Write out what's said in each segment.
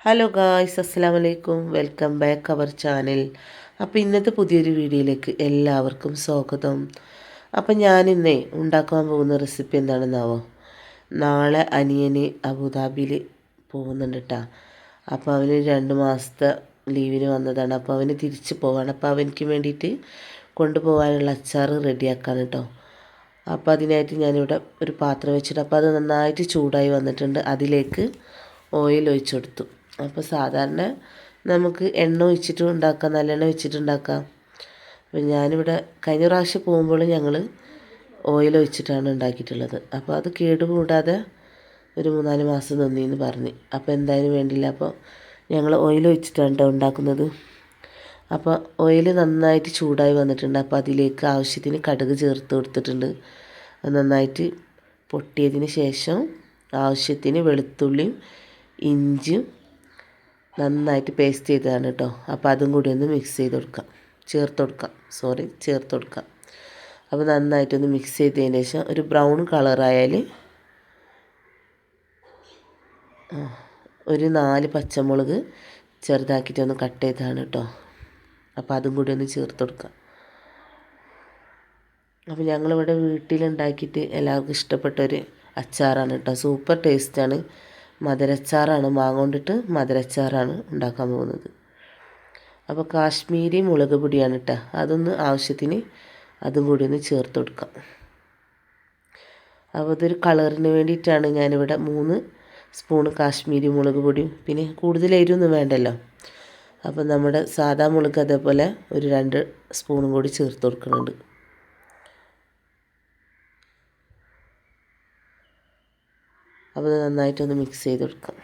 Hello guys, അസ്സലാമു അലൈക്കും. Welcome back our channel. അപ്പോൾ ഇന്നത്തെ പുതിയൊരു വീഡിയോയിലേക്ക് എല്ലാവർക്കും സ്വാഗതം. അപ്പം ഞാനിന്നേ ഉണ്ടാക്കാൻ പോകുന്ന റെസിപ്പി എന്താണെന്നാവോ, നാളെ അനിയന് അബുദാബിയിൽ പോകുന്നുണ്ട് കേട്ടോ. അപ്പോൾ അവന് 2 മാസത്തെ ലീവിന് വന്നതാണ്. അപ്പോൾ അവന് തിരിച്ച് പോവാണ്. അപ്പോൾ അവനക്ക് വേണ്ടിയിട്ട് കൊണ്ടുപോകാനുള്ള അച്ചാർ റെഡിയാക്കാൻ കേട്ടോ. അപ്പോൾ അതിനായിട്ട് ഞാനിവിടെ ഒരു പാത്രം വെച്ചിട്ട്, അപ്പോൾ അത് നന്നായിട്ട് ചൂടായി വന്നിട്ടുണ്ട്. അതിലേക്ക് ഓയിൽ ഒഴിച്ചു കൊടുത്തു. അപ്പോൾ സാധാരണ നമുക്ക് എണ്ണ ഒഴിച്ചിട്ട് ഉണ്ടാക്കാം, നല്ലെണ്ണ ഒഴിച്ചിട്ടുണ്ടാക്കാം. അപ്പോൾ ഞാനിവിടെ കഴിഞ്ഞ പ്രാവശ്യം പോകുമ്പോൾ ഞങ്ങൾ ഓയിൽ ഒഴിച്ചിട്ടാണ് ഉണ്ടാക്കിയിട്ടുള്ളത്. അപ്പോൾ അത് കേടുകൂടാതെ ഒരു 3-4 മാസം നിന്നിന്ന് പറഞ്ഞ്. അപ്പോൾ എന്തായാലും വേണ്ടില്ല, അപ്പോൾ ഞങ്ങൾ ഓയിൽ ഒഴിച്ചിട്ടാണ് കേട്ടോ ഉണ്ടാക്കുന്നത്. അപ്പോൾ ഓയിൽ നന്നായിട്ട് ചൂടായി വന്നിട്ടുണ്ട്. അപ്പോൾ അതിലേക്ക് ആവശ്യത്തിന് കടുക് ചേർത്ത് കൊടുത്തിട്ടുണ്ട്. അത് നന്നായിട്ട് പൊട്ടിയതിന് ശേഷം ആവശ്യത്തിന് വെളുത്തുള്ളിയും ഇഞ്ചിയും നന്നായിട്ട് പേസ്റ്റ് ചെയ്തതാണ് കേട്ടോ. അപ്പോൾ അതും കൂടി ഒന്ന് മിക്സ് ചെയ്ത് കൊടുക്കാം, ചേർത്ത് കൊടുക്കാം. അപ്പോൾ നന്നായിട്ടൊന്ന് മിക്സ് ചെയ്തതിന് ശേഷം ഒരു ബ്രൗൺ കളറായാൽ ഒരു 4 പച്ചമുളക് ചെറുതാക്കിയിട്ടൊന്ന് കട്ട് ചെയ്തതാണ് കേട്ടോ. അപ്പോൾ അതും കൂടി ഒന്ന് ചേർത്ത് കൊടുക്കാം. അപ്പോൾ ഞങ്ങളിവിടെ വീട്ടിലുണ്ടാക്കിയിട്ട് എല്ലാവർക്കും ഇഷ്ടപ്പെട്ടൊരു അച്ചാറാണ് കേട്ടോ. സൂപ്പർ ടേസ്റ്റാണ്. മധുരച്ചാറാണ്, മാങ്ങ കൊണ്ടിട്ട് മധുരച്ചാറാണ് ഉണ്ടാക്കാൻ പോകുന്നത്. അപ്പോൾ കാശ്മീരി മുളക് പൊടിയാണ് കേട്ടോ. അതൊന്ന് ആവശ്യത്തിന് അതും കൂടി ഒന്ന് ചേർത്ത് കൊടുക്കാം. അപ്പോൾ ഇതൊരു കളറിന് വേണ്ടിയിട്ടാണ് ഞാനിവിടെ 3 സ്പൂണ് കാശ്മീരി മുളക് പൊടിയും, പിന്നെ കൂടുതൽ എരിവൊന്നും വേണ്ടല്ലോ. അപ്പോൾ നമ്മുടെ സാദാ മുളക് അതേപോലെ ഒരു 2 സ്പൂണും കൂടി ചേർത്ത് കൊടുക്കുന്നുണ്ട്. അപ്പോൾ നന്നായിട്ടൊന്ന് മിക്സ് ചെയ്ത് കൊടുക്കാം.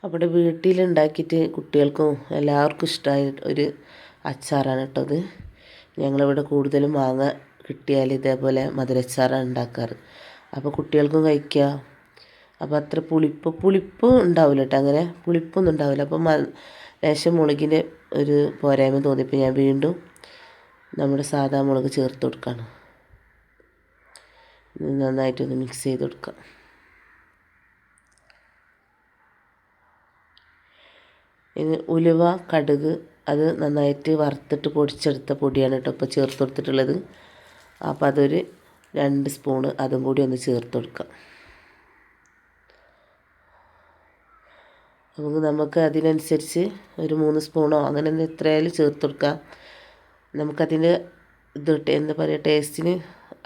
അവിടെ വീട്ടിലുണ്ടാക്കിയിട്ട് കുട്ടികൾക്കും എല്ലാവർക്കും ഇഷ്ടമായ ഒരു അച്ചാറാണ് കേട്ടോ അത്. ഞങ്ങളിവിടെ കൂടുതലും മാങ്ങ കിട്ടിയാൽ ഇതേപോലെ മധുരച്ചാറാണ് ഉണ്ടാക്കാറ്. അപ്പോൾ കുട്ടികൾക്കും കഴിക്കുക. അപ്പോൾ അത്ര പുളിപ്പ് ഉണ്ടാവില്ല കേട്ടോ, അങ്ങനെ പുളിപ്പൊന്നും ഉണ്ടാവില്ല. അപ്പോൾ ലേശം മുളകിൻ്റെ ഒരു പോരായ്മ തോന്നിയപ്പോൾ ഞാൻ വീണ്ടും നമ്മുടെ സാദാ മുളക് ചേർത്ത് കൊടുക്കുകയാണ്. നന്നായിട്ടൊന്ന് മിക്സ് ചെയ്ത് കൊടുക്കാം. ഇനി ഉലുവ, കടുക് അത് നന്നായിട്ട് വറുത്തിട്ട് പൊടിച്ചെടുത്ത പൊടിയാണ് കേട്ടോ ഇപ്പോൾ ചേർത്ത് കൊടുത്തിട്ടുള്ളത്. അപ്പോൾ അതൊരു 2 സ്പൂണ് അതും കൂടി ഒന്ന് ചേർത്ത് കൊടുക്കാം. നമുക്ക് അതിനനുസരിച്ച് ഒരു 3 സ്പൂണോ അങ്ങനെ എത്രയായാലും ചേർത്ത് കൊടുക്കാം. നമുക്കതിൻ്റെ എന്താ പറയുക, ടേസ്റ്റിന്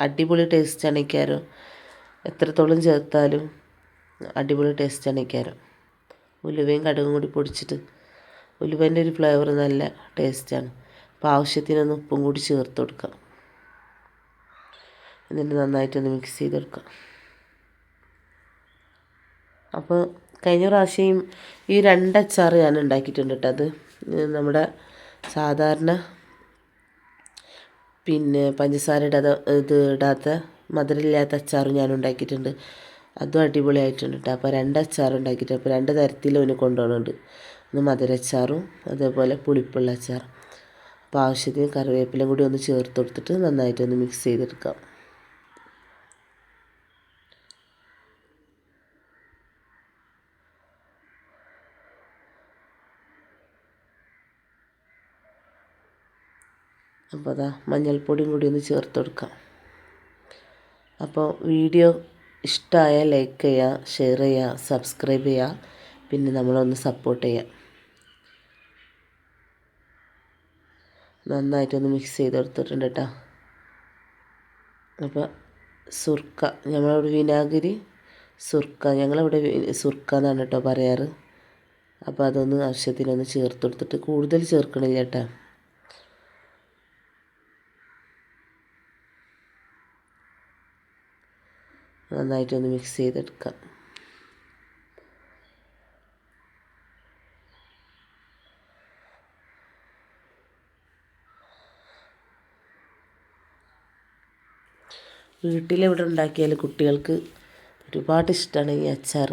അടിപൊളി ടേസ്റ്റാണ് ഈ കാരം. എത്രത്തോളം ചേർത്താലും അടിപൊളി ടേസ്റ്റാണ് ഈ കാരം. ഉലുവയും കടുകും കൂടി പൊടിച്ചിട്ട്, ഉലുവേൻ്റെ ഒരു ഫ്ലേവർ നല്ല ടേസ്റ്റാണ്. അപ്പോൾ ആവശ്യത്തിനൊന്ന് ഉപ്പും കൂടി ചേർത്ത് കൊടുക്കാം. എന്നിട്ട് നന്നായിട്ടൊന്ന് മിക്സ് ചെയ്ത് കൊടുക്കാം. അപ്പോൾ കഴിഞ്ഞ പ്രാവശ്യം ഈ 2 അച്ചാർ ഞാൻ ഉണ്ടാക്കിയിട്ടുണ്ട് കേട്ടോ. അത് നമ്മുടെ സാധാരണ പിന്നെ പഞ്ചസാര ഇടാത്ത മധുരമില്ലാത്ത അച്ചാറും ഞാൻ ഉണ്ടാക്കിയിട്ടുണ്ട്. അതും അടിപൊളിയായിട്ടുണ്ട് കേട്ടോ. അപ്പോൾ 2 അച്ചാർ ഉണ്ടാക്കിയിട്ടുണ്ട്. അപ്പോൾ 2 തരത്തിൽ അവന് കൊണ്ടുപോകുന്നുണ്ട്. ഒന്ന് മധുരച്ചാറും അതേപോലെ പുളിപ്പുള്ള അച്ചാർ. അപ്പോൾ ആവശ്യത്തിന് കറിവേപ്പിലയും കൂടി ഒന്ന് ചേർത്ത് കൊടുത്തിട്ട് നന്നായിട്ടൊന്ന് മിക്സ് ചെയ്തെടുക്കാം. അപ്പോൾ അതാ മഞ്ഞൾപ്പൊടിയും കൂടി ഒന്ന് ചേർത്ത് കൊടുക്കാം. അപ്പോൾ വീഡിയോ ഇഷ്ടമായാൽ ലൈക്ക് ചെയ്യുക, ഷെയർ ചെയ്യുക, സബ്സ്ക്രൈബ് ചെയ്യുക, പിന്നെ നമ്മളൊന്ന് സപ്പോർട്ട് ചെയ്യുക. നന്നായിട്ടൊന്ന് മിക്സ് ചെയ്ത് കൊടുത്തിട്ടുണ്ട് കേട്ടോ. അപ്പോൾ സുർക്ക, ഞങ്ങളവിടെ വിനാഗിരി സുർക്ക, ഞങ്ങളിവിടെ സുർക്ക എന്നാണ് കേട്ടോ പറയാറ്. അപ്പോൾ അതൊന്ന് ആവശ്യത്തിനൊന്ന് ചേർത്ത് കൊടുത്തിട്ട്, കൂടുതൽ ചേർക്കണില്ല കേട്ടോ. നന്നായിട്ടൊന്ന് മിക്സ് ചെയ്തെടുക്കാം. വീട്ടിലെവിടെ ഉണ്ടാക്കിയാൽ കുട്ടികൾക്ക് ഒരുപാട് ഇഷ്ടമാണ് ഈ അച്ചാർ.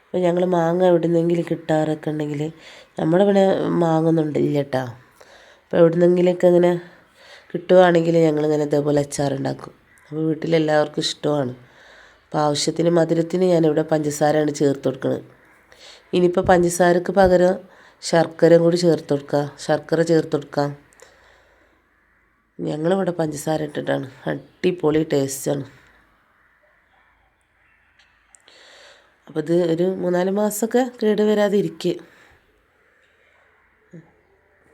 അപ്പോൾ ഞങ്ങൾ മാങ്ങ എവിടെ നിന്നെങ്കിലും കിട്ടാറൊക്കെ ഉണ്ടെങ്കിൽ, നമ്മുടെ ഇവിടെ മാങ്ങ ഒന്നും ഇല്ല കേട്ടോ. അപ്പോൾ എവിടെ നിന്നെങ്കിലൊക്കെ ഇങ്ങനെ കിട്ടുകയാണെങ്കിൽ ഞങ്ങളിങ്ങനെ ഇതേപോലെ അച്ചാറുണ്ടാക്കും. വീട്ടിലെല്ലാവർക്കും ഇഷ്ടമാണ്. അപ്പോൾ ആവശ്യത്തിന് മധുരത്തിന് ഞാനിവിടെ പഞ്ചസാരയാണ് ചേർത്ത് കൊടുക്കുന്നത്. ഇനിയിപ്പോൾ പഞ്ചസാരക്ക് പകരം ശർക്കരയും കൂടി ചേർത്ത് കൊടുക്കാം, ശർക്കര ചേർത്ത് കൊടുക്കാം. ഞങ്ങളിവിടെ പഞ്ചസാര ഇട്ടിട്ടാണ്. അടിപൊളി ടേസ്റ്റാണ്. അപ്പോൾ ഇത് ഒരു 3-4 മാസമൊക്കെ കേട് വരാതെ ഇരിക്കും.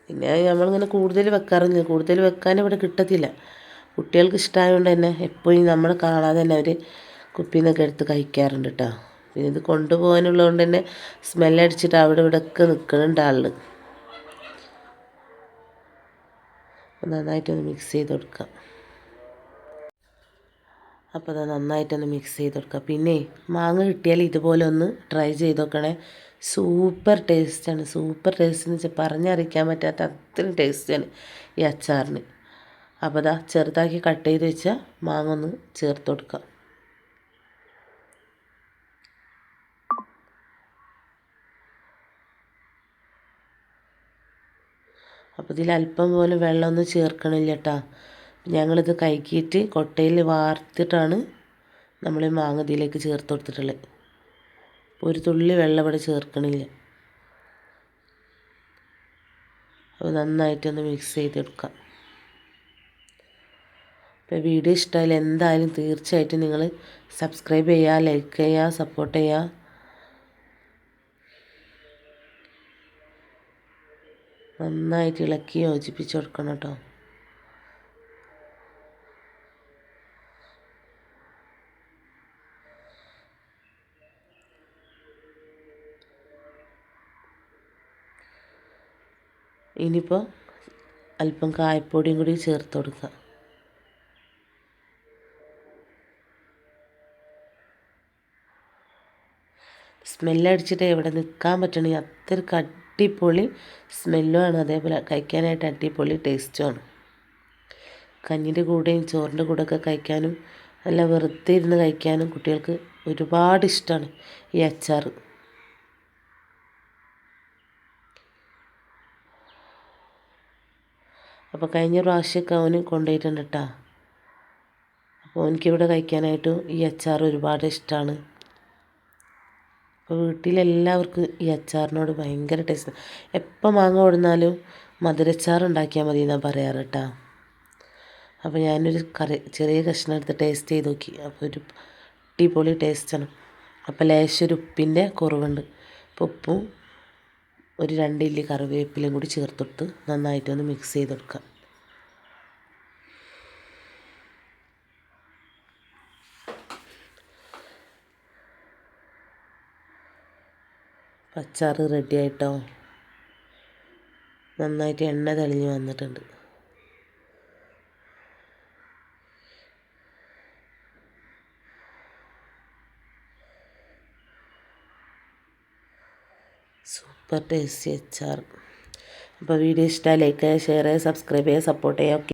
പിന്നെ നമ്മളിങ്ങനെ കൂടുതൽ വെക്കാറില്ല, കൂടുതൽ വെക്കാൻ ഇവിടെ കിട്ടത്തില്ല. കുട്ടികൾക്ക് ഇഷ്ടമായതുകൊണ്ട് തന്നെ എപ്പോഴും നമ്മൾ കാണാതെ തന്നെ അവർ കുപ്പിയിൽ നിന്നൊക്കെ എടുത്ത് കഴിക്കാറുണ്ട് കേട്ടോ. പിന്നെ ഇത് കൊണ്ടുപോകാനുള്ളതുകൊണ്ട് തന്നെ സ്മെല്ലടിച്ചിട്ട് അവിടെ ഇവിടെയൊക്കെ നിൽക്കുന്നുണ്ട് ആളിൽ. നന്നായിട്ടൊന്ന് മിക്സ് ചെയ്ത് കൊടുക്കാം. അപ്പോൾ അത് നന്നായിട്ടൊന്ന് മിക്സ് ചെയ്ത് കൊടുക്കുക. പിന്നെ മാങ്ങ കിട്ടിയാൽ ഇതുപോലെ ഒന്ന് ട്രൈ ചെയ്ത് നോക്കണേ. സൂപ്പർ ടേസ്റ്റാണ്. സൂപ്പർ ടേസ്റ്റ് എന്ന് വെച്ചാൽ പറഞ്ഞറിയിക്കാൻ പറ്റാത്ത അത്രയും ടേസ്റ്റാണ് ഈ അച്ചാറിന്. അപ്പോൾ അതാ ചെറുതാക്കി കട്ട് ചെയ്ത് വെച്ചാൽ മാങ്ങ ഒന്ന് ചേർത്ത് കൊടുക്കുക. അപ്പോൾ ഇതിൽ അല്പം പോലും വെള്ളമൊന്നും ചേർക്കണില്ല കേട്ടോ. ഞങ്ങളിത് കഴുകിയിട്ട് കൊട്ടയിൽ വാർത്തിട്ടാണ് നമ്മൾ മാങ്ങ ഇതിലേക്ക് ചേർത്ത് കൊടുത്തിട്ടുള്ളത്. ഒരു തുള്ളി വെള്ളം ഇവിടെ ചേർക്കണില്ല. അപ്പോൾ നന്നായിട്ടൊന്ന് മിക്സ് ചെയ്തെടുക്കാം. അപ്പോൾ വീഡിയോ ഇഷ്ടമായാലും എന്തായാലും തീർച്ചയായിട്ടും നിങ്ങൾ സബ്സ്ക്രൈബ് ചെയ്യുക, ലൈക്ക് ചെയ്യുക, സപ്പോർട്ട് ചെയ്യുക. നന്നായിട്ട് ഇളക്കി യോജിപ്പിച്ച് കൊടുക്കണം കേട്ടോ. ഇനിയിപ്പോൾ അല്പം കായപ്പൊടിയും കൂടി ചേർത്ത് കൊടുക്കുക. സ്മെല്ലടിച്ചിട്ട് എവിടെ നിൽക്കാൻ പറ്റണമെങ്കിൽ അത്രയ്ക്ക് അടിപൊളി സ്മെല്ലുമാണ്, അതേപോലെ കഴിക്കാനായിട്ട് അടിപൊളി ടേസ്റ്റുമാണ്. കഞ്ഞിൻ്റെ കൂടെയും ചോറിൻ്റെ കൂടെയൊക്കെ കഴിക്കാനും നല്ല വെറുതെ ഇരുന്ന് കഴിക്കാനും കുട്ടികൾക്ക് ഒരുപാട് ഇഷ്ടമാണ് ഈ അച്ചാർ. അപ്പോൾ കഴിഞ്ഞ പ്രാവശ്യമൊക്കെ അവന് കൊണ്ടുപോയിട്ടുണ്ട് കേട്ടോ. അപ്പോൾ എനിക്കിവിടെ കഴിക്കാനായിട്ടും ഈ അച്ചാർ ഒരുപാട് ഇഷ്ടമാണ്. അപ്പോൾ വീട്ടിലെല്ലാവർക്കും ഈ അച്ചാറിനോട് ഭയങ്കര ടേസ്റ്റ്. എപ്പോൾ മാങ്ങ കൊടുന്നാലും മധുരച്ചാർ ഉണ്ടാക്കിയാൽ മതി എന്നാണ് പറയാറ് കേട്ടോ. അപ്പോൾ ഞാനൊരു ചെറിയ കഷ്ണം എടുത്ത് ടേസ്റ്റ് ചെയ്ത് നോക്കി. അപ്പോൾ ഒരു അടിപൊളി ടേസ്റ്റാണ്. അപ്പോൾ ലേശം ഒരു ഉപ്പിൻ്റെ കുറവുണ്ട്. അപ്പോൾ ഉപ്പും ഒരു 2 ഇല്ലി കറിവേപ്പിലയും കൂടി ചേർത്തെടുത്ത് നന്നായിട്ടൊന്ന് മിക്സ് ചെയ്ത് കൊടുക്കാം. അച്ചാർ റെഡി ആയിട്ടോ. നന്നായിട്ട് എണ്ണ തെളിഞ്ഞ് വന്നിട്ടുണ്ട്. സൂപ്പർ ടേസ്റ്റി അച്ചാർ. അപ്പോൾ വീഡിയോ ഇഷ്ടമായി ലൈക്ക് ചെയ്യുക, ഷെയർ ചെയ്യുക, സബ്സ്ക്രൈബ് ചെയ്യുക, സപ്പോർട്ട് ചെയ്യുക.